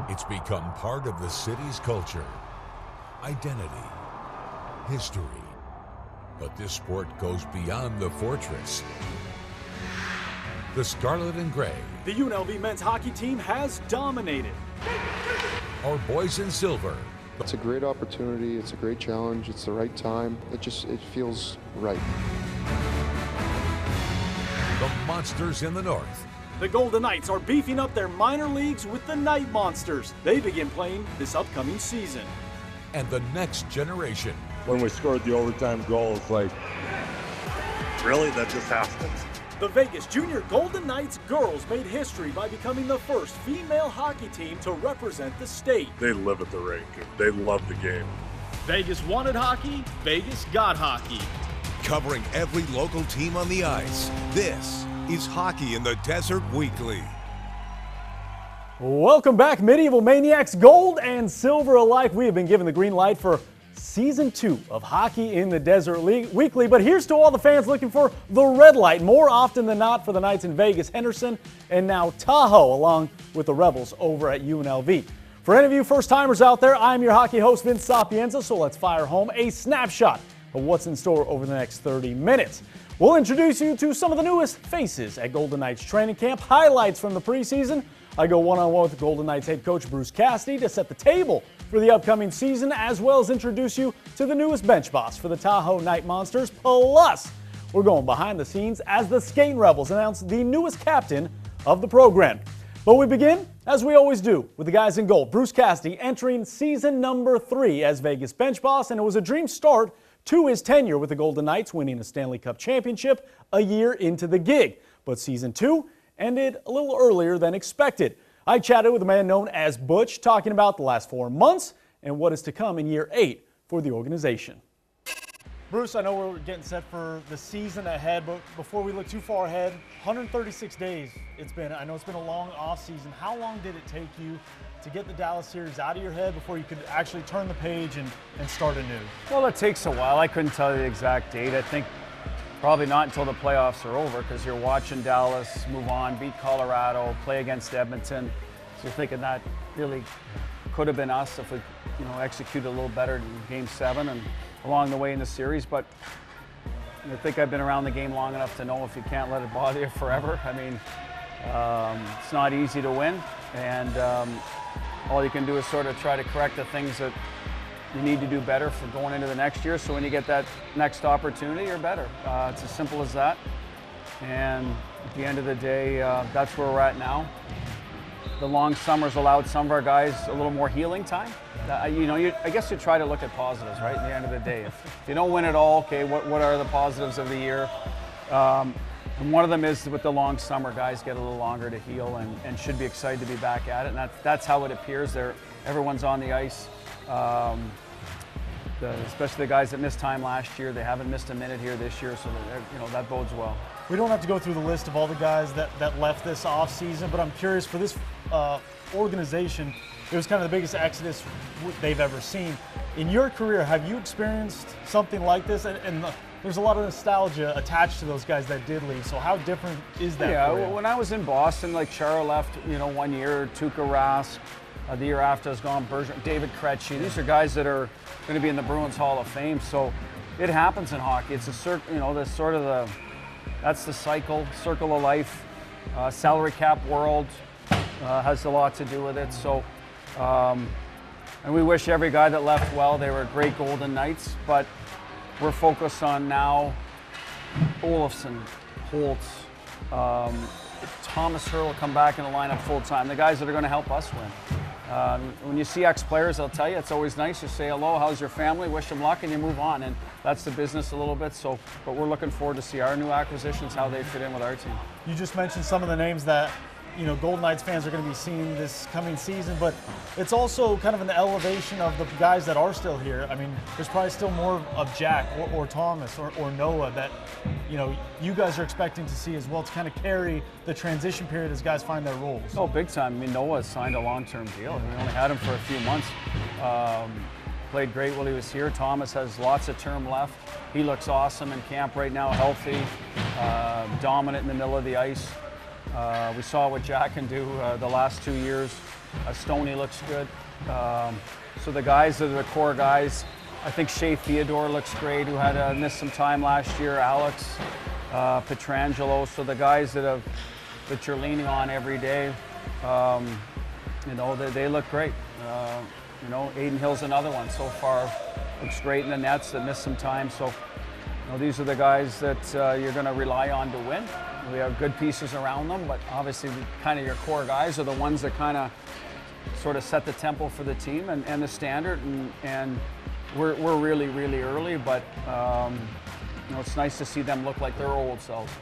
It's become part of the city's culture, identity, history. But this sport goes beyond the fortress. The Scarlet and Gray. The UNLV men's hockey team has dominated. Our boys in silver. It's a great opportunity, it's a great challenge, it's the right time. It feels right. The Monsters in the north. The Golden Knights are beefing up their minor leagues with the Night Monsters. They begin playing this upcoming season. And the next generation. When we scored the overtime goal, it's like, really? That just happens? The Vegas Junior Golden Knights girls made history by becoming the first female hockey team to represent the state. They live at the rink. They love the game. Vegas wanted hockey, Vegas got hockey. Covering every local team on the ice, this is Hockey in the Desert Weekly. Welcome back, Medieval Maniacs, gold and silver alike. We have been given the green light for Season 2 of Hockey in the Desert Weekly, but here's to all the fans looking for the red light more often than not for the Knights in Vegas, Henderson, and now Tahoe, along with the Rebels over at UNLV. For any of you first-timers out there, I'm your hockey host, Vince Sapienza, so let's fire home a snapshot of what's in store over the next 30 minutes. We'll introduce you to some of the newest faces at Golden Knights training camp, highlights from the preseason. I go one-on-one with Golden Knights head coach Bruce Cassidy to set the table for the upcoming season, as well as introduce you to the newest bench boss for the Tahoe Night Monsters. Plus, we're going behind the scenes as the Skating Rebels announce the newest captain of the program. But we begin, as we always do, with the guys in gold. Bruce Cassidy entering season number 3 as Vegas bench boss, and it was a dream start to his tenure with the Golden Knights, winning a Stanley Cup championship a year into the gig. But season 2 ended a little earlier than expected. I chatted with a man known as Butch, talking about the last 4 months and what is to come in year 8 for the organization. Bruce, I know we're getting set for the season ahead, but before we look too far ahead, 136 days it's been. I know it's been a long off season. How long did it take you to get the Dallas series out of your head before you could actually turn the page and start anew? Well, it takes a while. I couldn't tell you the exact date. I think probably not until the playoffs are over, because you're watching Dallas move on, beat Colorado, play against Edmonton. So you're thinking that really could have been us if we, executed a little better in Game 7 and along the way in the series. But I think I've been around the game long enough to know if you can't let it bother you forever. I mean, it's not easy to win, and all you can do is sort of try to correct the things that you need to do better for going into the next year, so when you get that next opportunity, you're better. It's as simple as that. And at the end of the day, that's where we're at now. The long summers allowed some of our guys a little more healing time. I guess you try to look at positives, right, at the end of the day. If you don't win it all, okay, what are the positives of the year? And one of them is with the long summer, guys get a little longer to heal and should be excited to be back at it. And that's how it appears. Everyone's on the ice. Especially the guys that missed time last year, they haven't missed a minute here this year, so that bodes well. We don't have to go through the list of all the guys that left this offseason, but I'm curious, for this organization, it was kind of the biggest exodus they've ever seen. In your career, have you experienced something like this? And there's a lot of nostalgia attached to those guys that did leave, so how different is that for you? When I was in Boston, like Chara left, 1 year, Tuukka Rask, the year after I was gone, Bergeron, David Krejci. These are guys that are going to be in the Bruins Hall of Fame. So it happens in hockey. It's that's the circle of life. Salary cap world has a lot to do with it. So, and we wish every guy that left well. They were great Golden Knights, but we're focused on now Olofsson, Holtz, Thomas Herr will come back in the lineup full time. The guys that are going to help us win. When you see ex-players, I'll tell you, it's always nice to say hello, how's your family, wish them luck, and you move on. And that's the business a little bit. So, but we're looking forward to see our new acquisitions, how they fit in with our team. You just mentioned some of the names that Golden Knights fans are going to be seeing this coming season, but it's also kind of an elevation of the guys that are still here. I mean, there's probably still more of Jack or Thomas or Noah that you guys are expecting to see as well, to kind of carry the transition period as guys find their roles. Oh, big time. I mean, Noah signed a long-term deal. We only had him for a few months. Played great while he was here. Thomas has lots of term left. He looks awesome in camp right now, healthy, dominant in the middle of the ice. We saw what Jack can do the last 2 years. Stoney looks good. So the guys that are the core guys, I think Shea Theodore looks great, who had missed some time last year. Alex Petrangelo. So the guys that you're leaning on every day, you know, they look great. You know, Aiden Hill's another one so far. Looks great in the nets that missed some time. So, you know, these are the guys that you're going to rely on to win. We have good pieces around them, but obviously kind of your core guys are the ones that kind of sort of set the tempo for the team and the standard. And we're really, really early, but you know, it's nice to see them look like their old selves.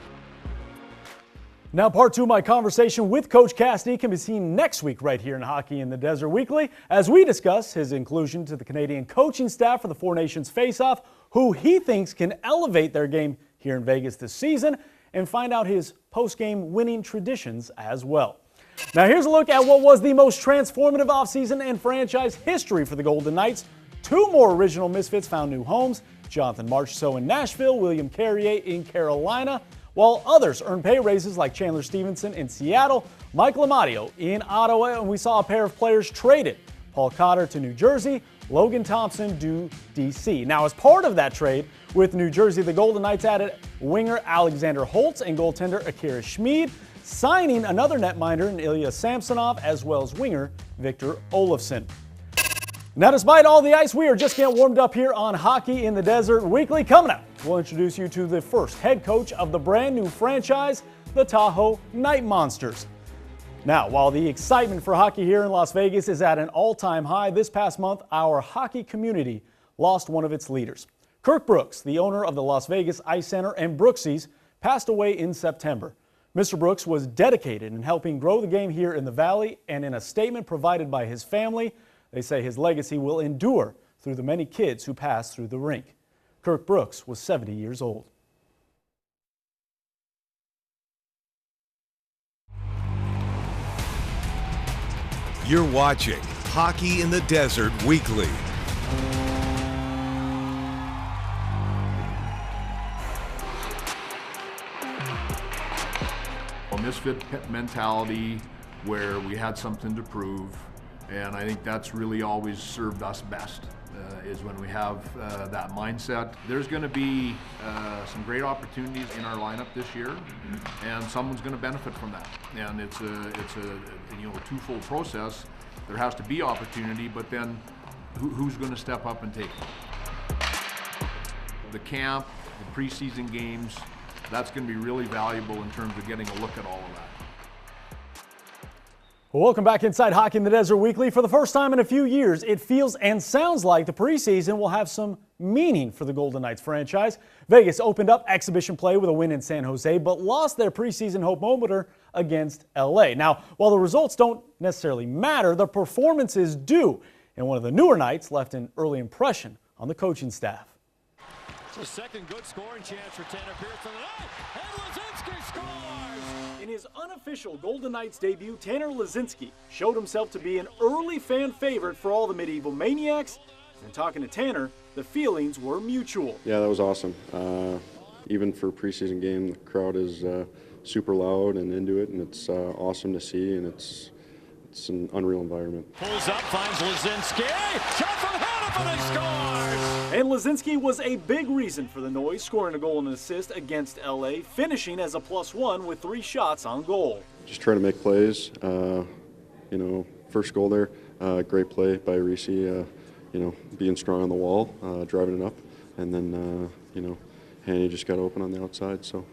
Now, part 2 of my conversation with Coach Cassidy can be seen next week right here in Hockey in the Desert Weekly as we discuss his inclusion to the Canadian coaching staff for the Four Nations Face-Off, who he thinks can elevate their game here in Vegas this season, and find out his post-game winning traditions as well. Now, here's a look at what was the most transformative offseason in franchise history for the Golden Knights. 2 more original Misfits found new homes. Jonathan Marchessault in Nashville, William Carrier in Carolina, while others earned pay raises like Chandler Stevenson in Seattle, Mike Lamadio in Ottawa, and we saw a pair of players traded. Paul Cotter to New Jersey, Logan Thompson to D.C. Now, as part of that trade with New Jersey, the Golden Knights added winger Alexander Holtz and goaltender Akira Schmid, signing another netminder in Ilya Samsonov, as well as winger Victor Olofsson. Now, despite all the ice, we are just getting warmed up here on Hockey in the Desert Weekly. Coming up, we'll introduce you to the first head coach of the brand new franchise, the Tahoe Night Monsters. Now, while the excitement for hockey here in Las Vegas is at an all-time high, this past month, our hockey community lost one of its leaders. Kirk Brooks, the owner of the Las Vegas Ice Center and Brooksies, passed away in September. Mr. Brooks was dedicated in helping grow the game here in the Valley, and in a statement provided by his family, they say his legacy will endure through the many kids who pass through the rink. Kirk Brooks was 70 years old. You're watching Hockey in the Desert Weekly. A misfit mentality where we had something to prove, and I think that's really always served us best, is when we have that mindset. There's going to be some great opportunities in our lineup this year, and someone's going to benefit from that. And it's a twofold process. There has to be opportunity, but then who's going to step up and take it? The camp, the preseason games, that's going to be really valuable in terms of getting a look at all of that. Well, welcome back inside Hockey in the Desert Weekly. For the first time in a few years, it feels and sounds like the preseason will have some meaning for the Golden Knights franchise. Vegas opened up exhibition play with a win in San Jose, but lost their preseason hope-ometer against LA. Now, while the results don't necessarily matter, the performances do, and one of the newer Knights left an early impression on the coaching staff. It's a second good scoring chance for Tanner Pearson. And Lazinski scores! In his unofficial Golden Knights debut, Tanner Lazinski showed himself to be an early fan favorite for all the Medieval Maniacs. And talking to Tanner, the feelings were mutual. Yeah, that was awesome. Even for a preseason game, the crowd is super loud and into it, and it's awesome to see, and it's an unreal environment. Pulls up, finds Lazinski. Shot from Hannafin, and he scores! And Lazinski was a big reason for the noise, scoring a goal and an assist against LA, finishing as a +1 with 3 shots on goal. Just trying to make plays. First goal there, great play by Reese. Being strong on the wall, driving it up, and then Hanny just got open on the outside. So,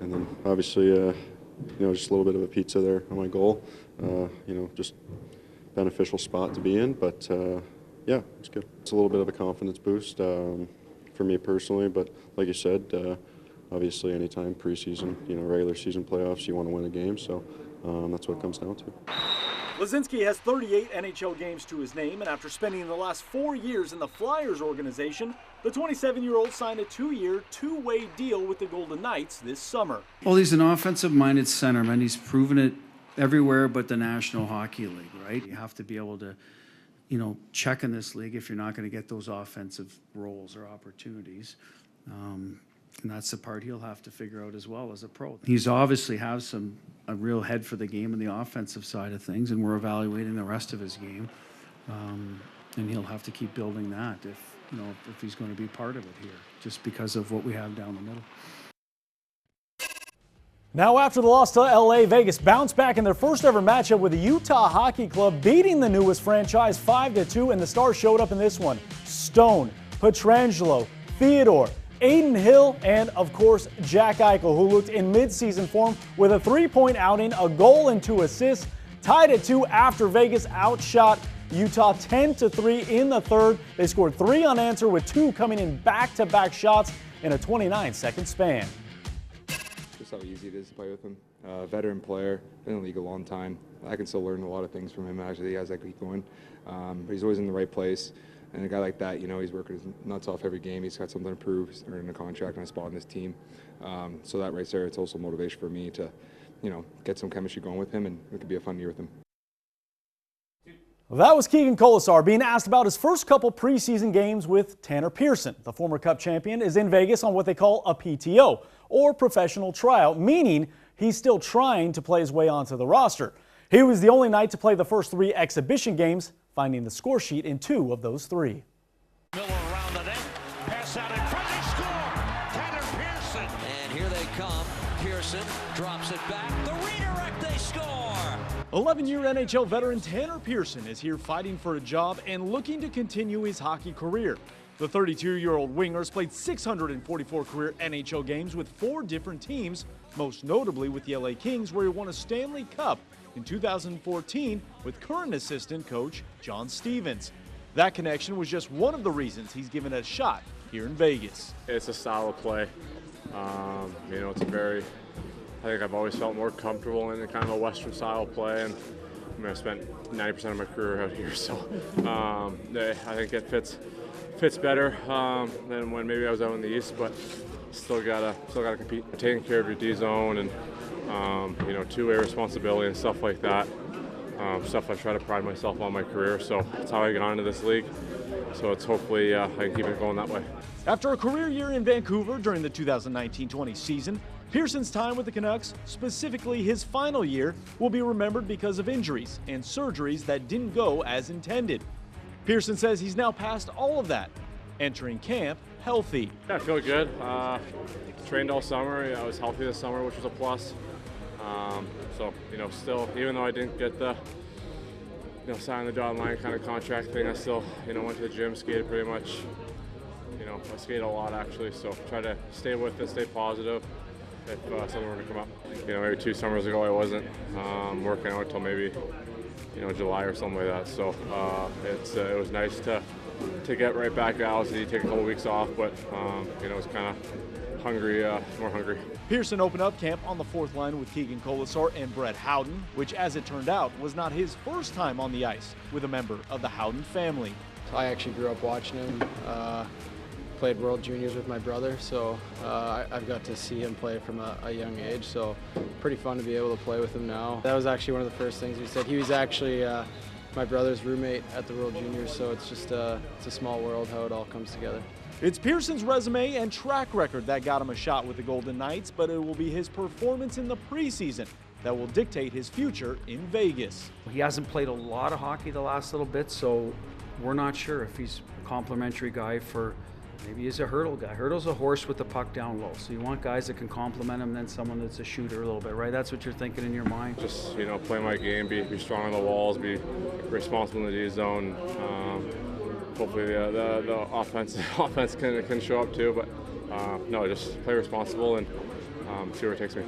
and then obviously just a little bit of a pizza there on my goal. Just beneficial spot to be in, but yeah, it's good. It's a little bit of a confidence boost for me personally, but like you said, obviously anytime preseason, regular season playoffs, you want to win a game, so that's what it comes down to. Lazinski has 38 NHL games to his name, and after spending the last 4 years in the Flyers organization, the 27-year-old signed a 2-year, 2-way deal with the Golden Knights this summer. Well, he's an offensive-minded centerman. He's proven it everywhere but the National Hockey League, right? You have to be able to, check in this league if you're not going to get those offensive roles or opportunities. And that's the part he'll have to figure out as well as a pro. He's obviously has a real head for the game and the offensive side of things, and we're evaluating the rest of his game. And he'll have to keep building that if he's going to be part of it here, just because of what we have down the middle. Now after the loss to LA, Vegas bounced back in their first ever matchup with the Utah Hockey Club, beating the newest franchise 5-2, and the Stars showed up in this one. Stone, Pietrangelo, Theodore, Aiden Hill, and of course Jack Eichel, who looked in mid-season form with a 3-point outing, a goal and 2 assists, tied at 2 after Vegas outshot Utah 10-3 in the third. They scored 3 unanswered, with 2 coming in back-to-back shots in a 29-second span. Just how easy it is to play with him. Veteran player, been in the league a long time. I can still learn a lot of things from him actually as I keep going. But he's always in the right place. And a guy like that, he's working his nuts off every game. He's got something to prove. He's earning a contract and a spot on this team. So that right there, it's also motivation for me to, get some chemistry going with him, and it could be a fun year with him. Well, that was Keegan Colasar being asked about his first couple preseason games with Tanner Pearson. The former Cup champion is in Vegas on what they call a PTO, or professional tryout, meaning he's still trying to play his way onto the roster. He was the only Knight to play the first 3 exhibition games, finding the score sheet in 2 of those 3. Miller around the net, pass out in front, they score! Tanner Pearson. And here they come. Pearson drops it back. The redirect, they score! 11-year NHL veteran Tanner Pearson is here fighting for a job and looking to continue his hockey career. The 32-year-old winger has played 644 career NHL games with 4 different teams, most notably with the LA Kings, where he won a Stanley Cup in 2014 with current assistant coach John Stevens. That connection was just one of the reasons he's given it a shot here in Vegas. It's a style of play. It's a very, I think I've always felt more comfortable in a kind of a Western style of play, and I spent 90% of my career out here, so I think it fits better than when maybe I was out in the East, but still gotta compete. Taking care of your D zone and two-way responsibility and stuff like that. Stuff I've tried to pride myself on my career, so that's how I got into this league. So it's hopefully I can keep it going that way. After a career year in Vancouver during the 2019-20 season, Pearson's time with the Canucks, specifically his final year, will be remembered because of injuries and surgeries that didn't go as intended. Pearson says he's now past all of that, entering camp healthy. Yeah, I feel good. Trained all summer. I was healthy this summer, which was a plus. Still, even though I didn't get the sign the dotted line kind of contract thing, I still, went to the gym, skated pretty much. I skated a lot actually, so try to stay with it, stay positive if something were to come up. Maybe 2 summers ago I wasn't working out until maybe, July or something like that. So it was nice to get right back out. Obviously, take a couple weeks off, but it was kind of hungry, more hungry. Pearson opened up camp on the 4th line with Keegan Colasar and Brett Howden, which, as it turned out, was not his first time on the ice with a member of the Howden family. I actually grew up watching him. Played World Juniors with my brother, so I've got to see him play from a young age, so pretty fun to be able to play with him now. That was actually one of the first things he said. He was actually my brother's roommate at the World Juniors, so it's just it's a small world how it all comes together. It's Pearson's resume and track record that got him a shot with the Golden Knights, but it will be his performance in the preseason that will dictate his future in Vegas. He hasn't played a lot of hockey the last little bit, so we're not sure if he's a complimentary guy for, maybe he's a hurdle guy. Hurdle's a horse with the puck down low, so you want guys that can complement him, then someone that's a shooter a little bit, right? That's what you're thinking in your mind. Just, play my game, be strong on the walls, be responsible in the D zone. Hopefully the offense can show up too, but just play responsible and see where it takes me.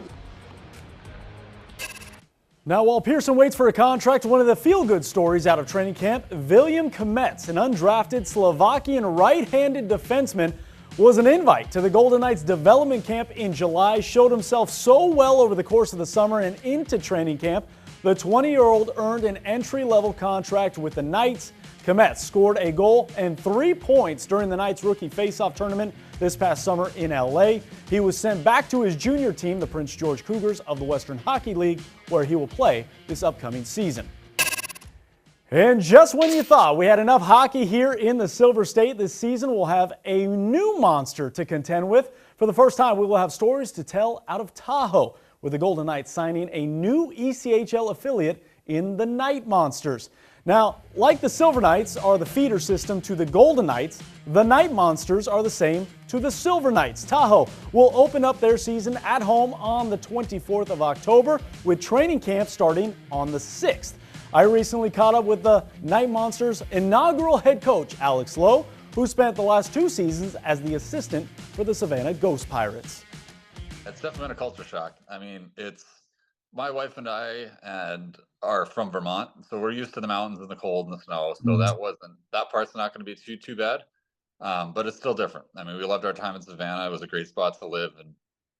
Now, while Pearson waits for a contract, one of the feel-good stories out of training camp, William Kamets, an undrafted Slovakian right-handed defenseman, was an invite to the Golden Knights development camp in July, showed himself so well over the course of the summer and into training camp. The 20-year-old earned an entry-level contract with the Knights. Kamets scored a goal and 3 points during the Knights rookie face-off tournament this past summer in LA. He was sent back to his junior team, the Prince George Cougars of the Western Hockey League, where he will play this upcoming season. And just when you thought we had enough hockey here in the Silver State this season, we'll have a new monster to contend with. For the first time, we will have stories to tell out of Tahoe, with the Golden Knights signing a new ECHL affiliate in the Night Monsters. Now, like the Silver Knights are the feeder system to the Golden Knights, the Night Monsters are the same to the Silver Knights. Tahoe will open up their season at home on the 24th of October, with training camp starting on the 6th. I recently caught up with the Night Monsters' inaugural head coach, Alex Lowe, who spent the last 2 seasons as the assistant for the Savannah Ghost Pirates. It's definitely been a culture shock. I mean, my wife and I are from Vermont, so we're used to the mountains and the cold and the snow. So that part's not going to be too bad, but it's still different. I mean, we loved our time in Savannah. It was a great spot to live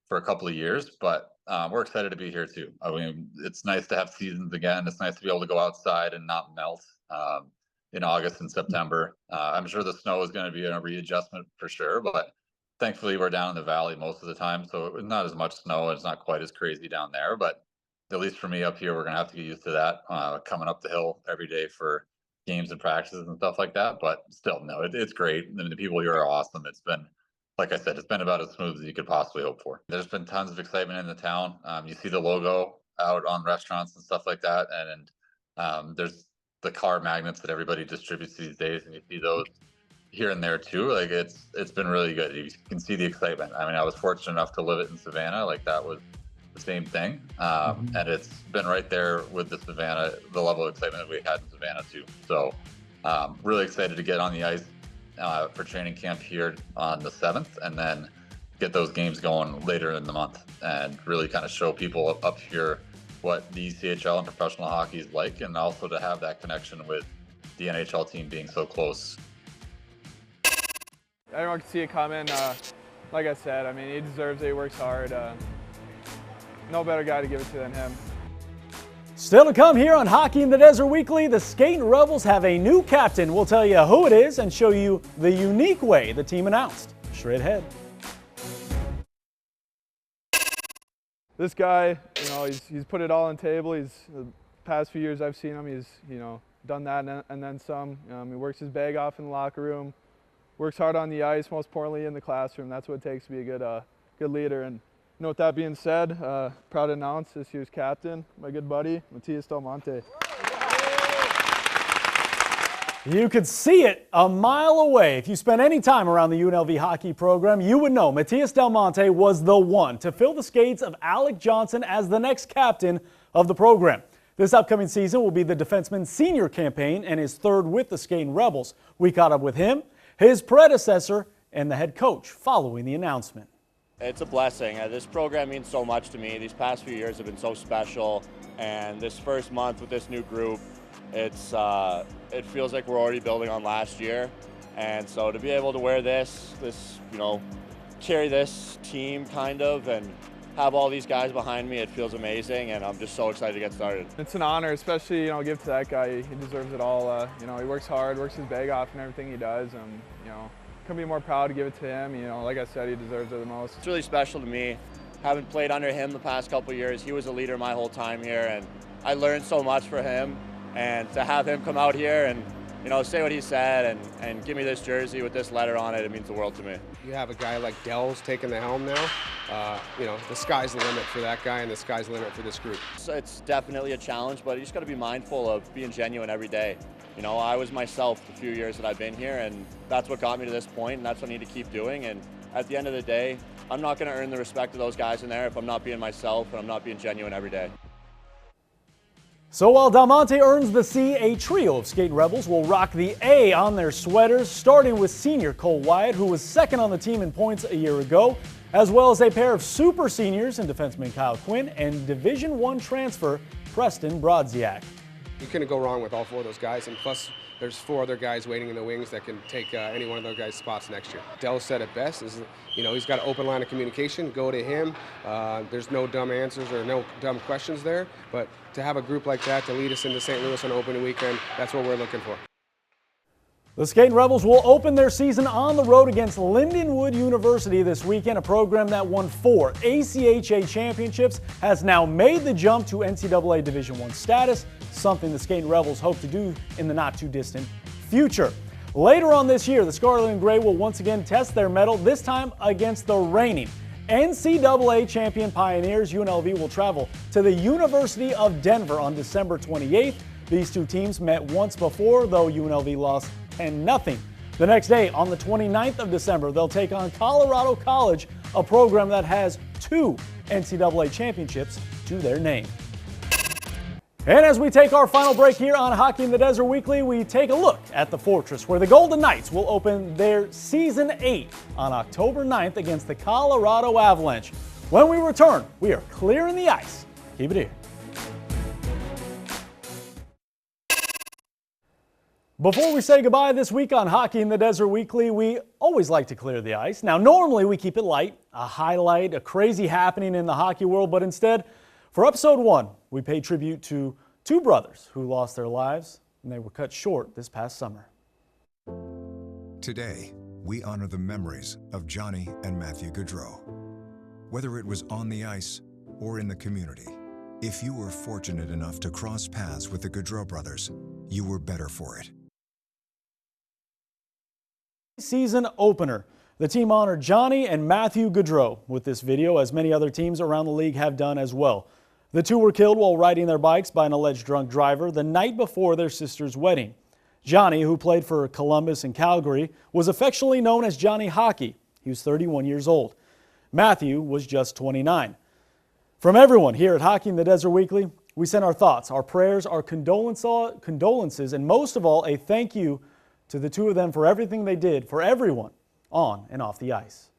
for a couple of years, but we're excited to be here too. I mean, it's nice to have seasons again. It's nice to be able to go outside and not melt in August and September. I'm sure the snow is going to be a readjustment for sure, but thankfully we're down in the valley most of the time, so it's not as much snow. It's not quite as crazy down there, but at least for me up here, we're going to have to get used to that, coming up the hill every day for games and practices and stuff like that. But still, no, it's great. I mean, the people here are awesome. It's been, like I said, it's been about as smooth as you could possibly hope for. There's been tons of excitement in the town. You see the logo out on restaurants and stuff like that. And there's the car magnets that everybody distributes these days, and you see those here and there too. Like it's been really good. You can see the excitement. I mean, I was fortunate enough to live it in Savannah. Like that was the same thing. And it's been right there with the level of excitement that we had in Savannah too. So really excited to get on the ice for training camp here on the 7th, and then get those games going later in the month, and really kind of show people up here what the ECHL and professional hockey is like, and also to have that connection with the NHL team being so close. Everyone can see it coming. Like I said, I mean, he deserves it. He works hard. No better guy to give it to than him. Still to come here on Hockey in the Desert Weekly, the Skating Rebels have a new captain. We'll tell you who it is and show you the unique way the team announced. Straight ahead. This guy, he's put it all on the table. The past few years I've seen him, he's done that and then some. He works his bag off in the locker room, works hard on the ice, most importantly in the classroom. That's what it takes to be a good leader. And with that being said, proud to announce this year's captain, my good buddy, Matias Del Monte. You could see it a mile away. If you spent any time around the UNLV hockey program, you would know Matias Del Monte was the one to fill the skates of Alec Johnson as the next captain of the program. This upcoming season will be the defenseman's senior campaign and his 3rd with the Skating Rebels. We caught up with him, his predecessor, and the head coach following the announcement. It's a blessing. This program means so much to me. These past few years have been so special, and this first month with this new group, it feels like we're already building on last year. And so to be able to wear this, carry this team kind of, and have all these guys behind me, it feels amazing, and I'm just so excited to get started. It's an honor, especially give to that guy. He deserves it all. He works hard, works his bag off in everything he does, and couldn't be more proud to give it to him. Like I said, he deserves it the most. It's really special to me. Having played under him the past couple of years, he was a leader my whole time here, and I learned so much from him. And to have him come out here and say what he said and give me this jersey with this letter on it, it means the world to me. You have a guy like Dell's taking the helm now. The sky's the limit for that guy, and the sky's the limit for this group. So it's definitely a challenge, but you just got to be mindful of being genuine every day. I was myself the few years that I've been here, and that's what got me to this point, and that's what I need to keep doing. And at the end of the day, I'm not going to earn the respect of those guys in there if I'm not being myself and I'm not being genuine every day. So while Del Monte earns the C, a trio of Skating Rebels will rock the A on their sweaters, starting with senior Cole Wyatt, who was 2nd on the team in points a year ago, as well as a pair of super seniors in defenseman Kyle Quinn and Division I transfer Preston Brodziak. You couldn't go wrong with all 4 of those guys, and plus there's 4 other guys waiting in the wings that can take any one of those guys' spots next year. Dell said it best, he's got an open line of communication, go to him. There's no dumb answers or no dumb questions there, but to have a group like that to lead us into St. Louis on opening weekend, that's what we're looking for. The Skating Rebels will open their season on the road against Lindenwood University this weekend. A program that won 4 ACHA championships has now made the jump to NCAA Division I status, something the Skating Rebels hope to do in the not-too-distant future. Later on this year, the Scarlet and Gray will once again test their mettle, this time against the reigning NCAA champion Pioneers. UNLV will travel to the University of Denver on December 28th. These two teams met once before, though UNLV lost 10-0. The next day, on the 29th of December, they'll take on Colorado College, a program that has 2 NCAA championships to their name. And as we take our final break here on Hockey in the Desert Weekly, we take a look at the Fortress, where the Golden Knights will open their Season 8 on October 9th against the Colorado Avalanche. When we return, we are clearing the ice. Keep it here. Before we say goodbye this week on Hockey in the Desert Weekly, we always like to clear the ice. Now, normally we keep it light, a highlight, a crazy happening in the hockey world, but instead, for episode 1, we pay tribute to 2 brothers who lost their lives, and they were cut short this past summer. Today, we honor the memories of Johnny and Matthew Gaudreau. Whether it was on the ice or in the community, if you were fortunate enough to cross paths with the Gaudreau brothers, you were better for it. Season opener. The team honored Johnny and Matthew Gaudreau with this video, as many other teams around the league have done as well. The 2 were killed while riding their bikes by an alleged drunk driver the night before their sister's wedding. Johnny, who played for Columbus and Calgary, was affectionately known as Johnny Hockey. He was 31 years old. Matthew was just 29. From everyone here at Hockey in the Desert Weekly, we send our thoughts, our prayers, our condolences, and most of all, a thank you to the 2 of them for everything they did for everyone on and off the ice.